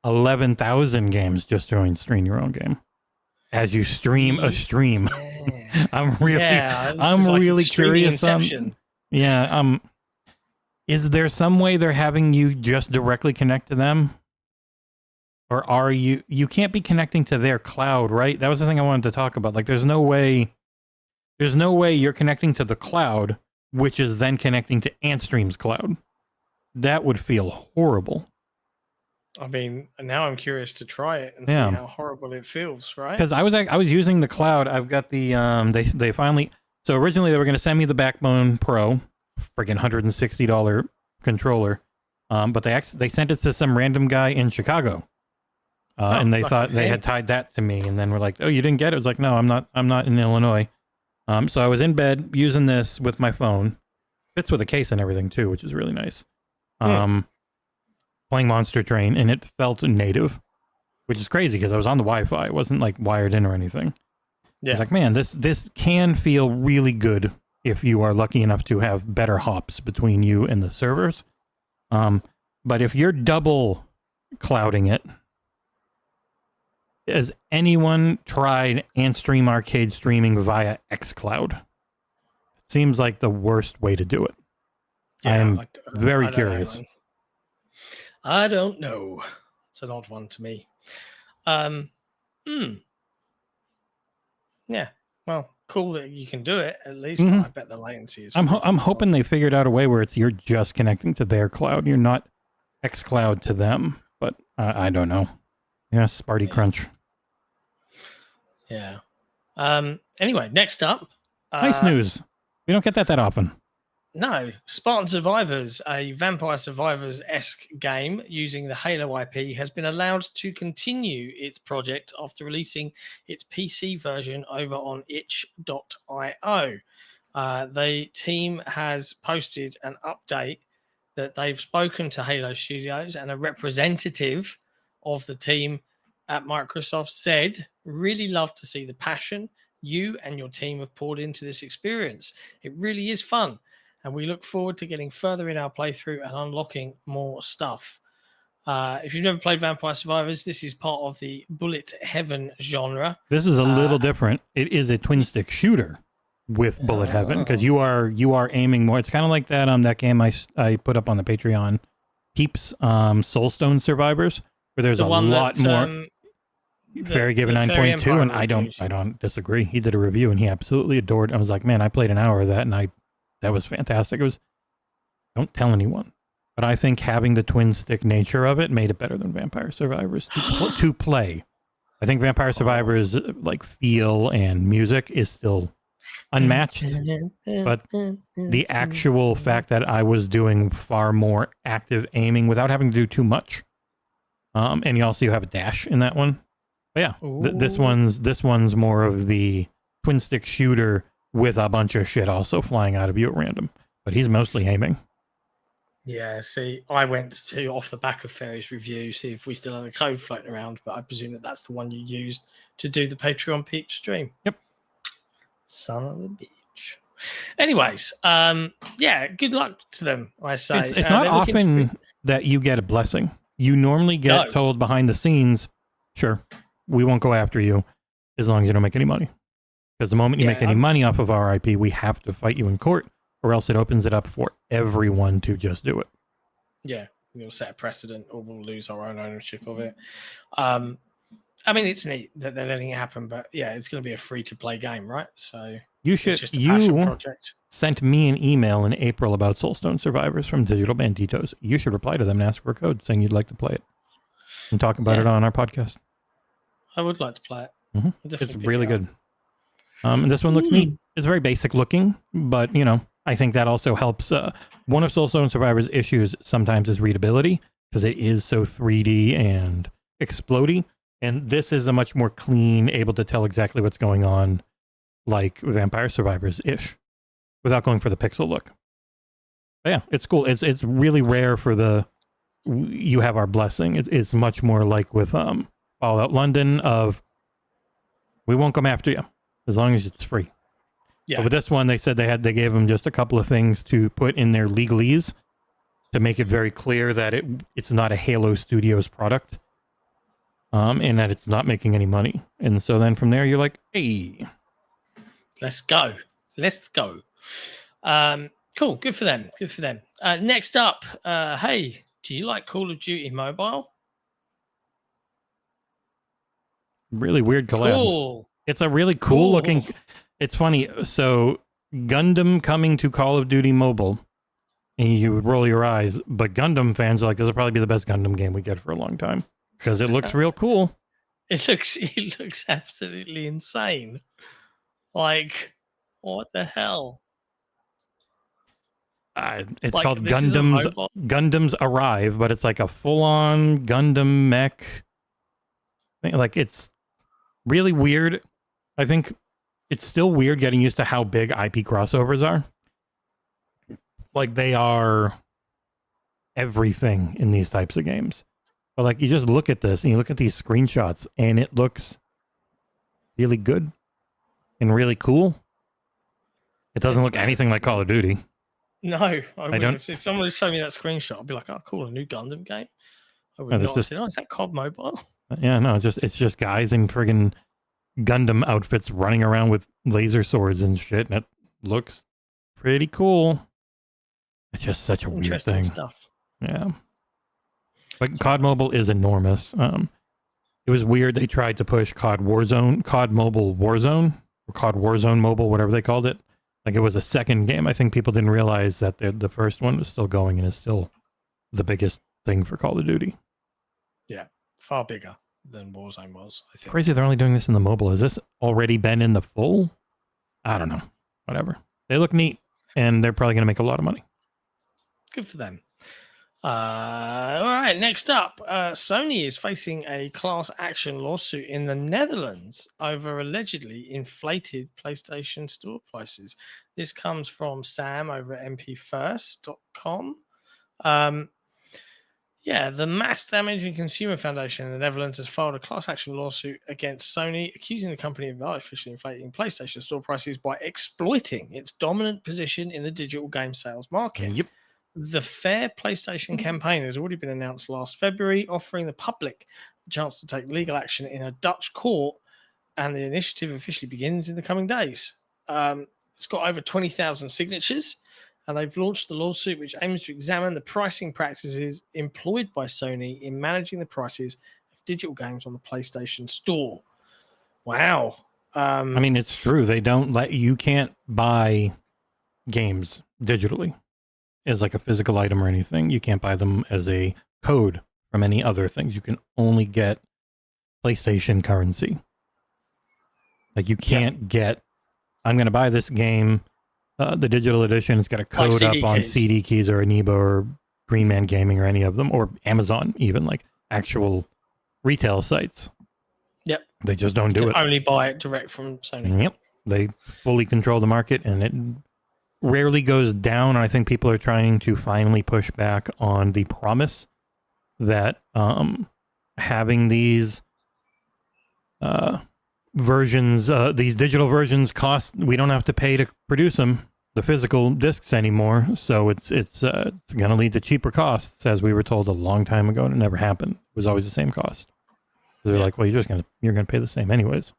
11,000 games just joined Stream Your Own Game. As you stream a stream. Yeah. I'm really curious. Is there some way they're having you just directly connect to them? Or are you can't be connecting to their cloud, right? That was the thing I wanted to talk about. Like there's no way you're connecting to the cloud, which is then connecting to Anstream's cloud. That would feel horrible. I mean, now I'm curious to try it and see how horrible it feels, right? Because I was using the cloud. I've got the they finally, so originally they were going to send me the Backbone Pro, friggin' $160 controller, but they sent it to some random guy in Chicago, and they thought they had tied that to me, and then we're like, oh, you didn't get it? It was like, no, I'm not in Illinois. So I was in bed using this with my phone. Fits with a case and everything too, which is really nice. Playing Monster Train, and it felt native, which is crazy because I was on the Wi-Fi. It wasn't like wired in or anything. Yeah. I was like, man, this can feel really good if you are lucky enough to have better hops between you and the servers. But if you're double clouding it, has anyone tried Anstream Arcade streaming via xCloud? It seems like the worst way to do it. Yeah, I'm very curious. I don't know. It's an odd one to me. Yeah. Well, cool that you can do it at least. But I bet the latency is. I'm hoping they figured out a way where you're just connecting to their cloud. You're not xCloud to them. But I don't know. Yeah, Sparty Crunch. Yeah. Anyway, next up. Nice news. We don't get that often. No, Spartan Survivors, a Vampire Survivors-esque game using the Halo IP, has been allowed to continue its project after releasing its PC version over on itch.io. The team has posted an update that they've spoken to Halo Studios, and a representative of the team at Microsoft said, really love to see the passion you and your team have poured into this experience. It really is fun. And we look forward to getting further in our playthrough and unlocking more stuff. If you've never played Vampire Survivors, this is part of the bullet heaven genre. This is a little different. It is a twin stick shooter with bullet heaven because you are aiming more. It's kind of like that game I put up on the Patreon, Peeps Soulstone Survivors, where there's a lot more. Fairy gave a 9.2, and I don't disagree. He did a review and he absolutely adored it. I was like, man, I played an hour of that and that was fantastic. It was, don't tell anyone, but I think having the twin stick nature of it made it better than Vampire Survivors to play. I think Vampire Survivors like feel and music is still unmatched, but the actual fact that I was doing far more active aiming without having to do too much. And you have a dash in that one. But yeah, this one's more of the twin stick shooter with a bunch of shit also flying out of you at random. But he's mostly aiming. Yeah, see, I went to, off the back of Ferry's review, see if we still had a code floating around, but I presume that's the one you used to do the Patreon Peep stream. Yep. Son of a bitch. Anyways, yeah, good luck to them, I say. It's not often that you get a blessing. You normally get told behind the scenes, sure, we won't go after you as long as you don't make any money. Because the moment you make any money off of our IP, we have to fight you in court, or else it opens it up for everyone to just do it. Yeah, you'll set a precedent, or we'll lose our own ownership of it. I mean, it's neat that they're letting it happen, but yeah, it's going to be a free-to-play game, right? So You It's should. just a passion You project. sent me an email in April about Soulstone Survivors from Digital Banditos. You should reply to them and ask for a code saying you'd like to play it and talk about it on our podcast. I would like to play it. Mm-hmm. I'll It's definitely pick really it up. good. And this one looks neat. It's very basic looking, but you know, I think that also helps. One of Soulstone Survivor's issues sometimes is readability because it is so 3D and explodey. And this is a much more clean, able to tell exactly what's going on, like Vampire Survivors-ish, without going for the pixel look. But yeah, it's cool. It's really rare for the you have our blessing. It's much more like with Fallout London of we won't come after you as long as it's free. Yeah. But with this one, they said they gave them just a couple of things to put in their legalese to make it very clear that it's not a Halo Studios product, and that it's not making any money. And so then from there, you're like, hey, Let's go. Let's go. Cool. Good for them. Good for them. Next up, hey, do you like Call of Duty Mobile? really weird collab. Cool. It's a really cool looking. It's funny. So Gundam coming to Call of Duty Mobile, and you would roll your eyes, but Gundam fans are like, this will probably be the best Gundam game we get for a long time because it looks real cool. It looks absolutely insane. Like, what the hell? It's Like, called this is a mobile- Gundams Arrive, but it's like a full-on Gundam mech thing. Like, it's really weird. I think it's still weird getting used to how big IP crossovers are. Like, they are everything in these types of games. But like, you just look at this and you look at these screenshots and it looks really good and really cool. It doesn't look anything like Call of Duty. No, I wouldn't. don't- If someone showed me that screenshot, I'd be like, oh, cool, a new Gundam game. I would No, not there's have just- said, oh, is that COD Mobile? Yeah, no, it's just guys in friggin' Gundam outfits running around with laser swords and shit, and it looks pretty cool. It's just such a weird Interesting thing. stuff. Yeah. But COD Mobile is enormous. It was weird they tried to push COD Mobile Warzone, or COD Warzone Mobile, whatever they called it. Like it was a second game. I think people didn't realize that the first one was still going and is still the biggest thing for Call of Duty. Far bigger than Warzone was, I think. Crazy they're only doing this in the mobile. Has this already been in the full? I don't know. Whatever. They look neat, and they're probably going to make a lot of money. Good for them. All right, next up, Sony is facing a class action lawsuit in the Netherlands over allegedly inflated PlayStation store prices. This comes from Sam over at mpfirst.com. The Mass Damage and Consumer Foundation in the Netherlands has filed a class action lawsuit against Sony, accusing the company of artificially inflating PlayStation store prices by exploiting its dominant position in the digital game sales market. Yep. The Fair PlayStation campaign has already been announced last February, offering the public the chance to take legal action in a Dutch court, and the initiative officially begins in the coming days. It's got over 20,000 signatures, and they've launched the lawsuit, which aims to examine the pricing practices employed by Sony in managing the prices of digital games on the PlayStation Store. Wow. I mean, it's true. They don't you can't buy games digitally as like a physical item or anything. You can't buy them as a code from any other things. You can only get PlayStation currency. Like you can't get, I'm going to buy this game, the digital edition. It's got a code CD up on keys. CD keys or Aniba or Green Man Gaming or any of them, or Amazon, even like actual retail sites. Yep. They just don't do You it. can only buy it direct from Sony. Yep. They fully control the market, and it rarely goes down. I think people are trying to finally push back on the promise that having these versions, these digital versions cost, we don't have to pay to produce them, the physical discs anymore. So it's going to lead to cheaper costs, as we were told a long time ago, and it never happened. It was always the same cost. They're like, well, you're going to pay the same anyways.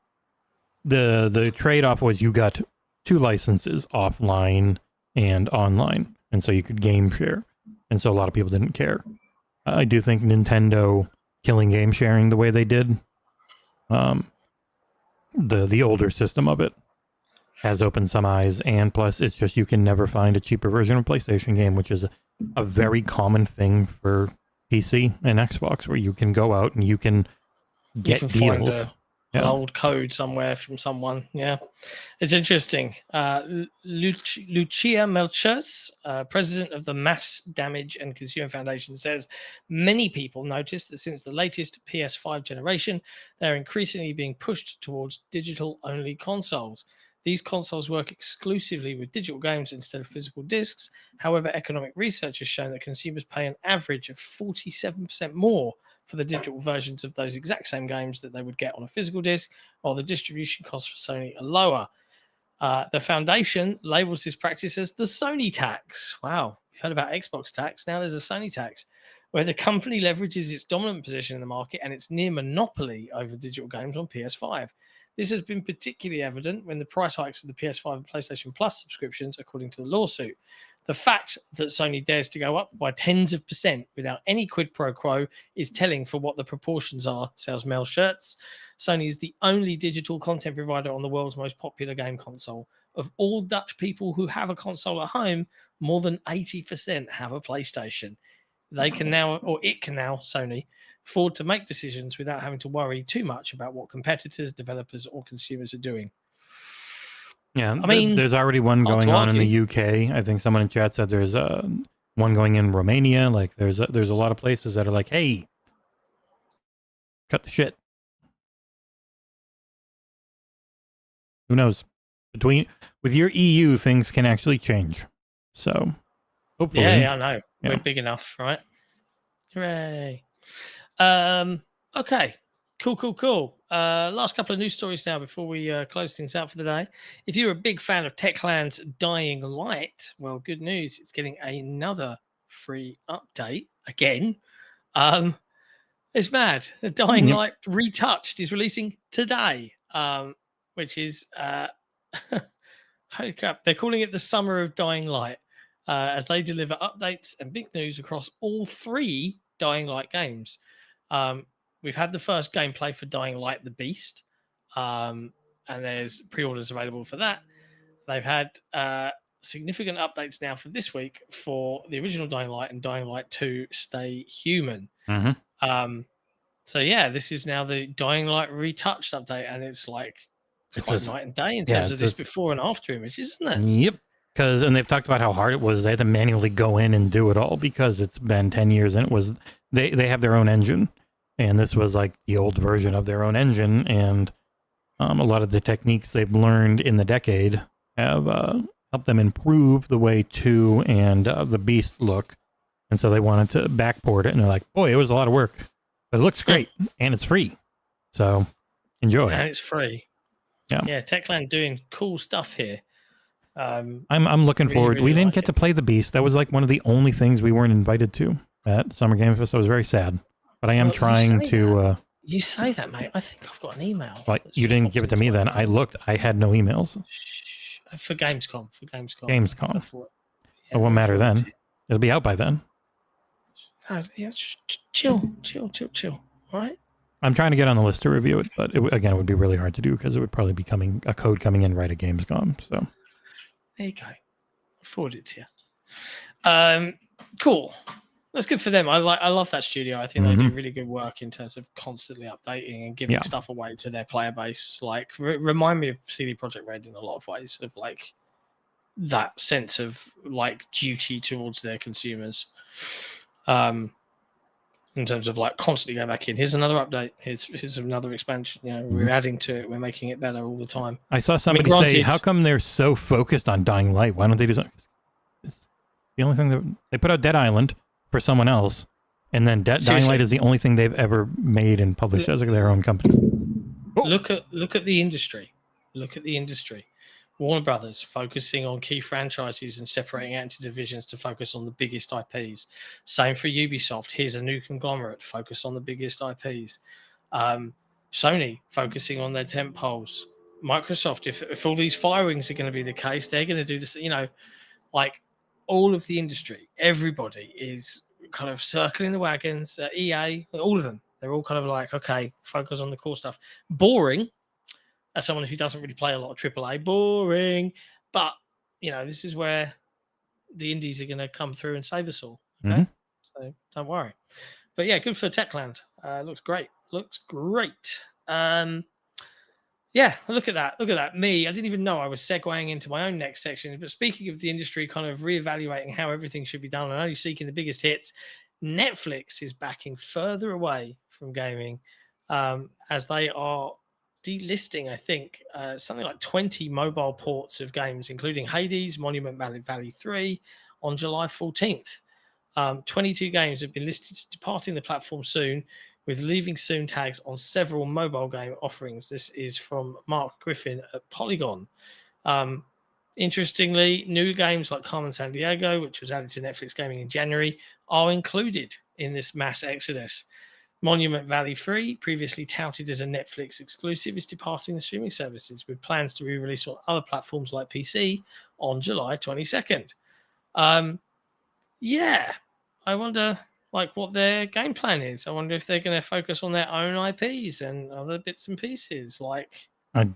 The trade-off was you got 2 licenses, offline and online, and so you could game share, and so a lot of people didn't care. I do think Nintendo killing game sharing the way they did, the older system of it, has opened some eyes, and plus it's just you can never find a cheaper version of a PlayStation game, which is a very common thing for PC and Xbox, where you can go out and you can get you can find deals. an old code somewhere from someone. Yeah, it's interesting. Lucia Melchers, president of the Mass Damage and Consumer Foundation, says many people notice that since the latest PS5 generation, they're increasingly being pushed towards digital-only consoles. These consoles work exclusively with digital games instead of physical discs. However, economic research has shown that consumers pay an average of 47% more for the digital versions of those exact same games that they would get on a physical disc, while the distribution costs for Sony are lower. The foundation labels this practice as the Sony tax. Wow, we've heard about Xbox tax. Now there's a Sony tax, where the company leverages its dominant position in the market and its near monopoly over digital games on PS5. This has been particularly evident when the price hikes of the PS5 and PlayStation Plus subscriptions, according to the lawsuit. The fact that Sony dares to go up by tens of percent without any quid pro quo is telling for what the proportions are, says Mel Shirts. Sony is the only digital content provider on the world's most popular game console. Of all Dutch people who have a console at home, more than 80% have a PlayStation. They can now, or it can now, Sony, afford to make decisions without having to worry too much about what competitors, developers, or consumers are doing. Yeah, I mean, there's already one going on in the UK. I think someone in chat said there's one going in Romania. Like there's a lot of places that are like, hey, cut the shit. Who knows? With your EU, things can actually change. So hopefully, yeah, I know. Yeah. We're big enough, right? Hooray! Okay, cool. Last couple of news stories now before we close things out for the day. If you're a big fan of Techland's Dying Light, well, good news. It's getting another free update again. It's mad. The Dying Light Retouched is releasing today, which is holy crap. They're calling it the Summer of Dying Light, as they deliver updates and big news across all 3 Dying Light games. We've had the first gameplay for Dying Light the Beast, and there's pre-orders available for that. They've had significant updates now for this week for the original Dying Light and Dying Light 2 Stay Human. Mm-hmm. So yeah, this is now the Dying Light Retouched update, and it's like it's quite night and day in terms of this before and after image, isn't it? Yep. And they've talked about how hard it was. They had to manually go in and do it all because it's been 10 years, and it was they have their own engine, and this was like the old version of their own engine, and a lot of the techniques they've learned in the decade have helped them improve the way 2 and the Beast look, and so they wanted to backport it, and they're like, boy, it was a lot of work, but it looks great, and it's free, so enjoy. And it's free. Yeah, Techland doing cool stuff here. I'm looking forward. We didn't get to play the Beast. That was like one of the only things we weren't invited to at Summer Game Fest. I was very sad, but I am trying to. You say that, mate. I think I've got an email. Like you didn't give it to me then. I looked. I had no emails. For Gamescom. Gamescom. It won't matter then. It'll be out by then. Yeah, chill. All right. I'm trying to get on the list to review it, but it would be really hard to do because it would probably be a code coming in right at Gamescom. So there you go. I'll forward it to you. Cool. That's good for them. I love that studio. I think they do really good work in terms of constantly updating and giving stuff away to their player base. Like remind me of CD Projekt Red in a lot of ways, of like that sense of like duty towards their consumers. In terms of like constantly going back in. Here's another update. Here's another expansion. You know, we're adding to it. We're making it better all the time. I saw somebody say, "How come they're so focused on Dying Light? Why don't they do something?" It's the only thing that they put out Dead Island for someone else, and then Dying Light is the only thing they've ever made and published as their own company. Look at the industry. Look at the industry. Warner Brothers focusing on key franchises and separating out into divisions to focus on the biggest IPs. Same for Ubisoft. Here's a new conglomerate focused on the biggest IPs. Sony focusing on their tentpoles. Microsoft, if all these firings are going to be the case, they're going to do this. You know, like all of the industry, everybody is kind of circling the wagons. EA, all of them, they're all kind of like, okay, focus on the cool stuff. Boring. as someone who doesn't really play a lot of AAA. Boring. But, this is where the indies are going to come through and save us all. Okay. Mhm. So don't worry. But yeah, good for Techland. Looks great. Looks great. Yeah, look at that. Look at that. Me, I didn't even know I was segueing into my own next section. But speaking of the industry kind of reevaluating how everything should be done and only seeking the biggest hits, Netflix is backing further away from gaming as they are delisting, I think, something like 20 mobile ports of games, including Hades, Monument Valley 3 on July 14th. 22 games have been listed as departing the platform soon, with leaving soon tags on several mobile game offerings. This is from Mark Griffin at Polygon. Interestingly, new games like Carmen Sandiego, which was added to Netflix Gaming in January, are included in this mass exodus. Monument Valley 3, previously touted as a Netflix exclusive, is departing the streaming services with plans to be released on other platforms like PC on July 22nd. Yeah, I wonder what their game plan is. I wonder if they're going to focus on their own IPs and other bits and pieces. I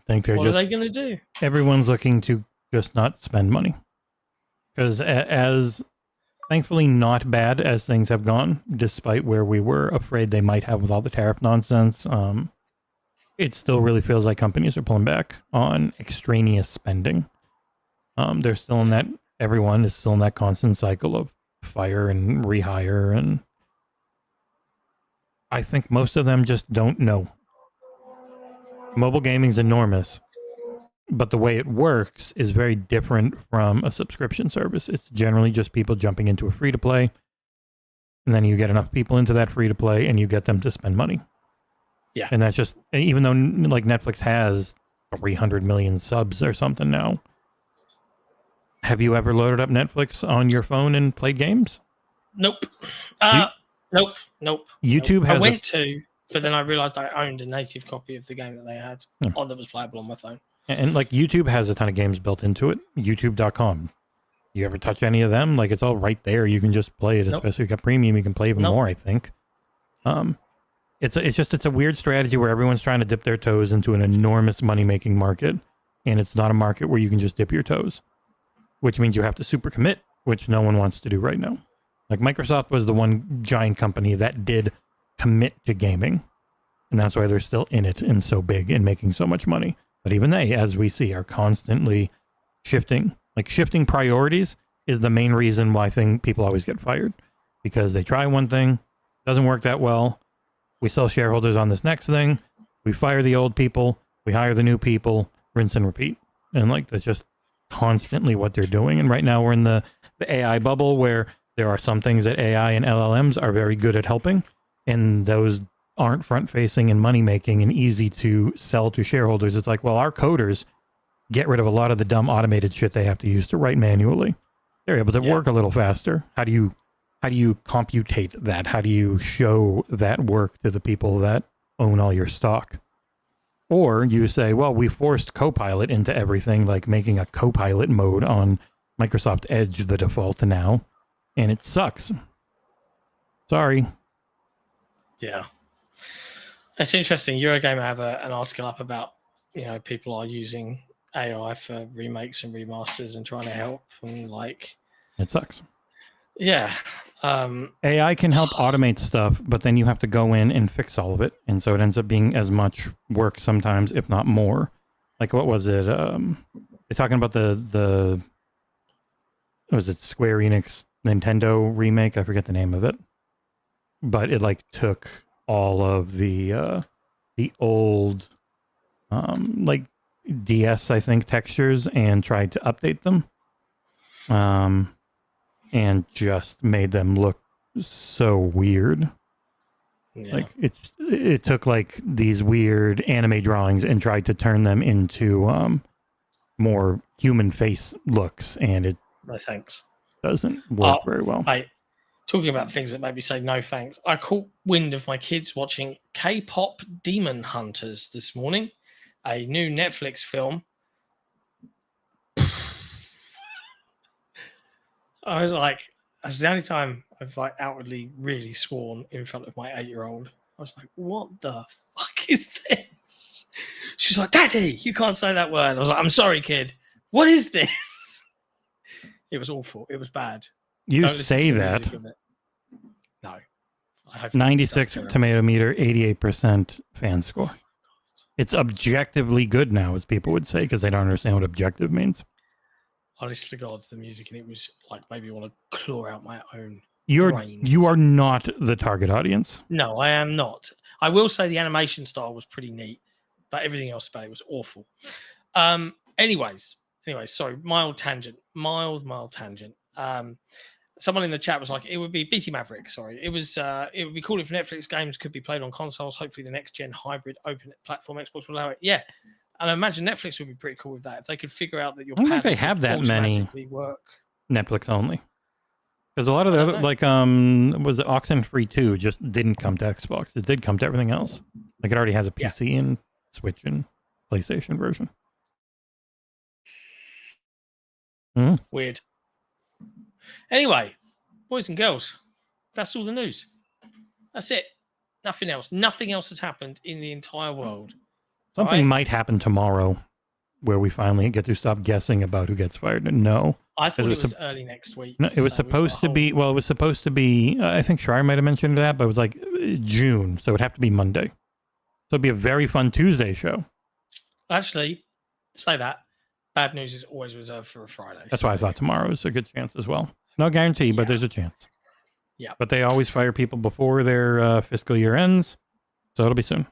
think they're what just. are they going to do? Everyone's looking to just not spend money, because as thankfully not bad as things have gone, despite where we were afraid they might have with all the tariff nonsense, it still really feels like companies are pulling back on extraneous spending. They're still in that. Everyone is still in that constant cycle of fire and rehire, and I think most of them just don't know. Mobile gaming's enormous, but the way it works is very different from a subscription service. It's generally just people jumping into a free-to-play, and then you get enough people into that free-to-play, and you get them to spend money. Yeah. And that's just, even though Netflix has 300 million subs or something now, have you ever loaded up Netflix on your phone and played games? Nope. Nope. YouTube has I went to, but then I realized I owned a native copy of the game that they had that was playable on my phone. And YouTube has a ton of games built into it. YouTube.com. You ever touch any of them? It's all right there. You can just play it, especially if you got premium. You can play even more, I think. It's a weird strategy where everyone's trying to dip their toes into an enormous money-making market, and it's not a market where you can just dip your toes, which means you have to super commit, which no one wants to do right now. Microsoft was the one giant company that did commit to gaming, and that's why they're still in it and so big and making so much money. But even they, as we see, are constantly shifting. Shifting priorities is the main reason why people always get fired, because they try one thing, doesn't work that well. We sell shareholders on this next thing. We fire the old people. We hire the new people. Rinse and repeat. And that's just constantly what they're doing. And right now we're in the AI bubble where there are some things that AI and LLMs are very good at helping, and those aren't front-facing and money-making and easy to sell to shareholders. It's our coders get rid of a lot of the dumb automated shit they have to use to write manually. They're able to work a little faster. How do you computate that? How do you show that work to the people that own all your stock? Or you say, well, we forced Copilot into everything, making a Copilot mode on Microsoft Edge the default now, and it sucks. Sorry. Yeah. It's interesting. Eurogamer have an article up about, people are using AI for remakes and remasters and trying to help, and it sucks. Yeah. AI can help automate stuff, but then you have to go in and fix all of it. And so it ends up being as much work sometimes, if not more. What was it? They're talking about the was it Square Enix Nintendo remake? I forget the name of it. But it took all of the old DS, I think, textures and tried to update them. And just made them look so weird. Yeah. It took these weird anime drawings and tried to turn them into more human face looks, and it No thanks. doesn't work very well. Talking about things that made me say no thanks, I caught wind of my kids watching K-pop Demon Hunters this morning, a new Netflix film. I was that's the only time I've outwardly really sworn in front of my 8-year-old. I was like, what the fuck is this? She's like, Daddy, you can't say that word. I was like, I'm sorry, kid. What is this? It was awful. It was bad. You Don't listen say to the that. music of it. No. I hope 96 that's tomato meter, 88% fan score. It's objectively good now, as people would say, because they don't understand what objective means. honest to God, the music, and it was like made me want to claw out my own brain. You are not the target audience. No, I am not. I will say the animation style was pretty neat, but everything else about it was awful. Anyways, sorry, mild tangent. Someone in the chat was like, it would be BT Maverick. Sorry, it would be cool if Netflix games could be played on consoles. Hopefully, the next gen hybrid open platform Xbox will allow it. Yeah, and I imagine Netflix would be pretty cool with that if they could figure out that your. I don't think they have that many work. Netflix only. Because a lot of the other, like, was it Oxenfree 2 just didn't come to Xbox. It did come to everything else. Like, it already has a PC and Switch and PlayStation version. Weird. Anyway, boys and girls, that's all the news. That's it. Nothing else. Nothing else has happened in the entire world. Something might happen tomorrow where we finally get to stop guessing about who gets fired and know. I thought it was early next week. No, it was supposed to be, well, it was supposed to be, I think Schreier might have mentioned that, but it was like June, so it would have to be Monday. So it'd be a very fun Tuesday show. Actually, say that. Bad news is always reserved for a Friday. That's why I thought tomorrow is a good chance as well. No guarantee, but there's a chance. Yeah. But they always fire people before their fiscal year ends, so it'll be soon.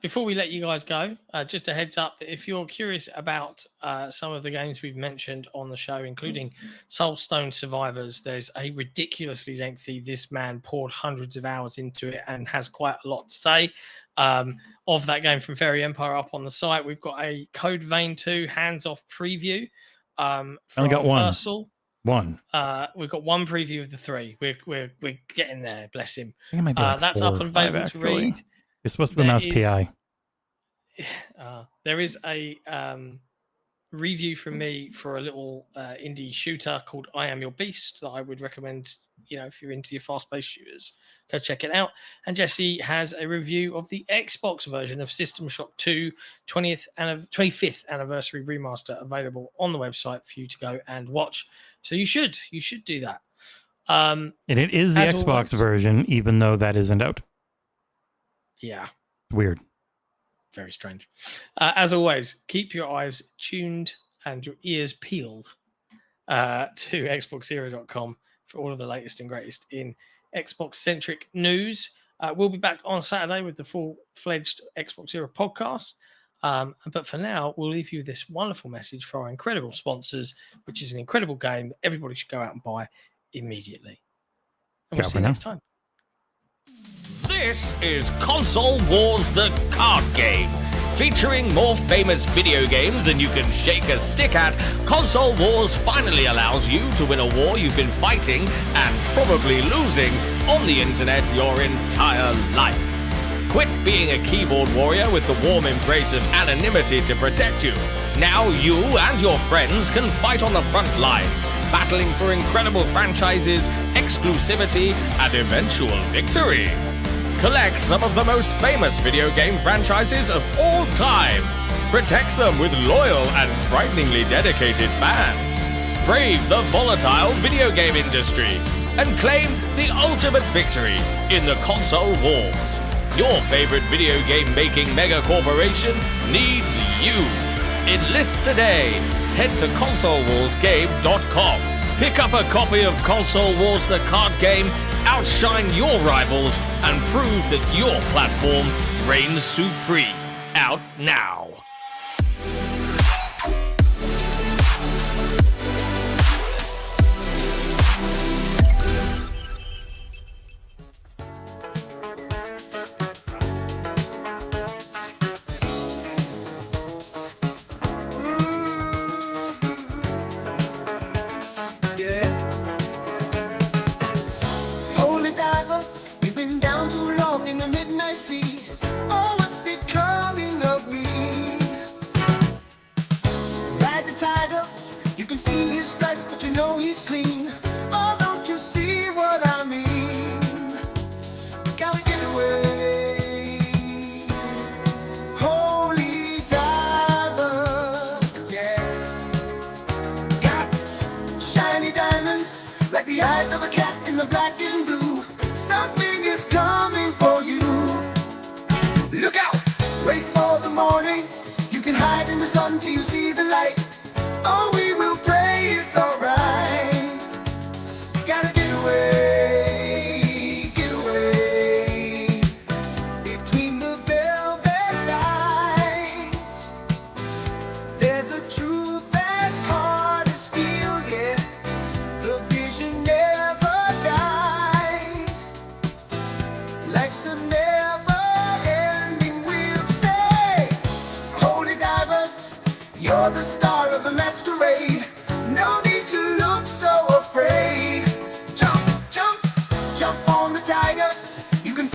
Before we let you guys go, just a heads up that if you're curious about some of the games we've mentioned on the show, including Soulstone Survivors, there's a ridiculously lengthy, this man poured hundreds of hours into it and has quite a lot to say of that game from Fairy Empire up on the site. We've got a Code Vein 2 hands-off preview. Only got one. Ursel. One. We've got one preview of the three. We're getting there, bless him. I think it might be like that's 4 up or and 5, available to actually. read. You're supposed to be mouse PI. There is a review from me for a little indie shooter called I Am Your Beast that I would recommend, if you're into your fast-paced shooters, go check it out. And Jesse has a review of the Xbox version of System Shock 2 25th anniversary remaster available on the website for you to go and watch. So you should do that. And it is the Xbox version, even though that isn't out. Yeah. Weird. Very strange. As always, keep your eyes tuned and your ears peeled to XboxEra.com for all of the latest and greatest in Xbox-centric news. We'll be back on Saturday with the full-fledged Xbox Era podcast. But for now, we'll leave you this wonderful message for our incredible sponsors, which is an incredible game that everybody should go out and buy immediately. And we'll see you next time. This is Console Wars, the card game. Featuring more famous video games than you can shake a stick at, Console Wars finally allows you to win a war you've been fighting and probably losing on the internet your entire life. Quit being a keyboard warrior with the warm embrace of anonymity to protect you. Now you and your friends can fight on the front lines, battling for incredible franchises, exclusivity, and eventual victory. Collect some of the most famous video game franchises of all time. Protect them with loyal and frighteningly dedicated fans. Brave the volatile video game industry and claim the ultimate victory in the console wars. Your favorite video game making mega corporation needs you. Enlist today. Head to consolewarsgame.com. Pick up a copy of Console Wars the card game, outshine your rivals, and prove that your platform reigns supreme. Out now. the eyes of a cat in the black and blue. Something is coming for you. Look out, race for the morning. You can hide in the sun till you see the light. Oh, we will pray it's alright. Gotta get away, get away. Between the velvet lights, there's a truth that's hard to steal, yeah. The vision never dies. Life's a never-ending, we'll say. Holy diver, you're the star of the masquerade. No need to look so afraid.